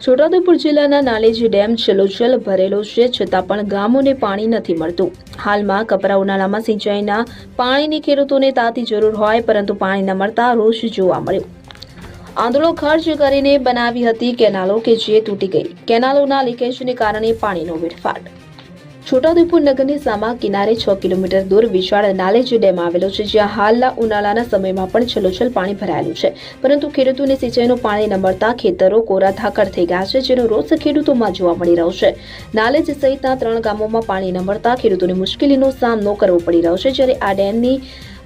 છોટાઉદેપુર જિલ્લાના નાલેજી ડેમ છલોછલ ભરેલો છે, છતાં પણ ગામોને પાણી નથી મળતું। હાલમાં કપરા ઉનાળામાં સિંચાઈના પાણીની ખેડૂતોને તાતી જરૂર હોય, પરંતુ પાણી ન મળતા રોષ જોવા મળ્યો। આંધળો ખર્ચ કરીને બનાવી હતી કેનાલો કે જે તૂટી ગઈ। કેનાલોના લીકેજને કારણે પાણીનો વેડફાટ। છોટાઉદેપુર નગરની સામા કિનારે 6 કિલોમીટર દૂર વિશાળ નાલેજી ડેમ આવેલો છે, જ્યાં હાલના ઉનાળાના સમયમાં પણ છલોછલ પાણી ભરાયેલું છે, પરંતુ ખેડૂતોને સિંચાઈનું પાણી ન મળતા ખેતરો કોરા ધાકડ થઈ ગયા છે, જેનો રોષ ખેડૂતોમાં જોવા મળી રહ્યો છે। નાલેજ સહિતના 3 ગામોમાં પાણી ન મળતા ખેડૂતોને મુશ્કેલીનો સામનો કરવો પડી રહ્યો છે, જ્યારે આ ડેમની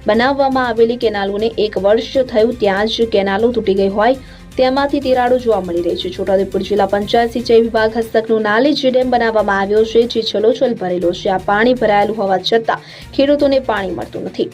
બનાવવામાં આવેલી કેનાલોને 1 વર્ષ થયું ત્યાં જ કેનાલો તૂટી ગઈ હોય તેમાંથી તિરાડો જોવા મળી રહી છે। છોટાઉદેપુર જિલ્લા પંચાયત સિંચાઈ વિભાગ હસ્તકનો નાલેજી ડેમ બનાવવામાં આવ્યો છે, જે છલોછલ ભરેલો છે। આ પાણી ભરાયેલું હોવા છતાં ખેડૂતોને પાણી મળતું નથી।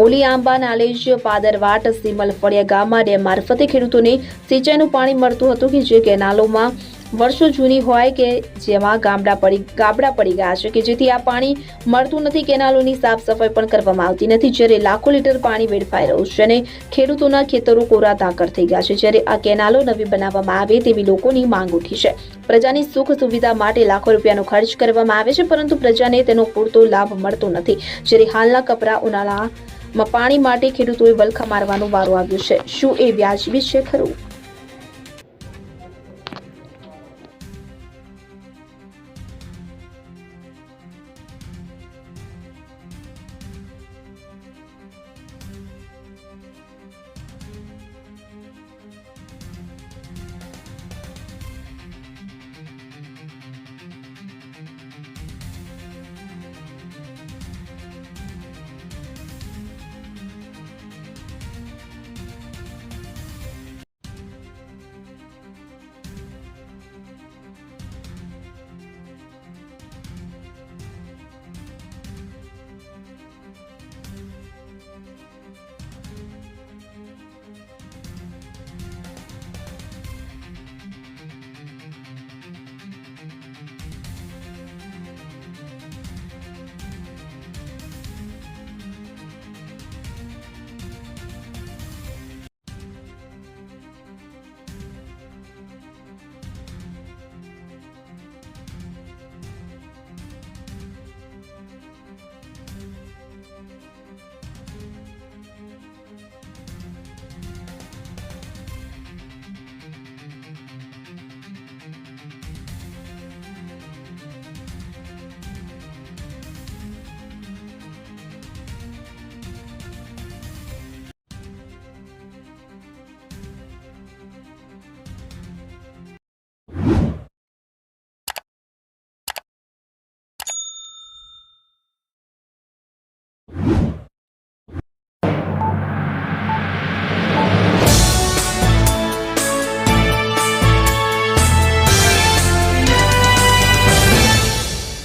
ઓલી આંબા, નાલેજ, પાદરવાટ, સિમલ ફળિયા ગામમાં ડેમ મારફતે ખેડૂતોને સિંચાઈનું પાણી મળતું હતું, કે જે કેનાલોમાં વર્ષો જૂની હોય કે જેમાં ગાબડા પડી ગયા છે, કે જેથી આ પાણી મળતું નથી। કેનાલોની સાફ સફાઈ પણ કરવામાં આવતી નથી, જ્યારે લાખો લીટર પાણી વેડફાઈ રહ્યું છે અને ખેડૂતોના ખેતરો કોરા ધાકડ થઈ ગયા છે। જ્યારે આ કેનાલો નવી બનાવવામાં આવે તેવી લોકોની માંગ ઉઠી છે। પ્રજાની સુખ સુવિધા માટે લાખો રૂપિયાનો ખર્ચ કરવામાં આવે છે, પરંતુ પ્રજાને તેનો પૂરતો લાભ મળતો નથી। જ્યારે હાલના કપરા ઉનાળામાં પાણી માટે ખેડૂતોએ વલખા મારવાનો વારો આવ્યો છે। શું એ વ્યાજબી છે ખરું?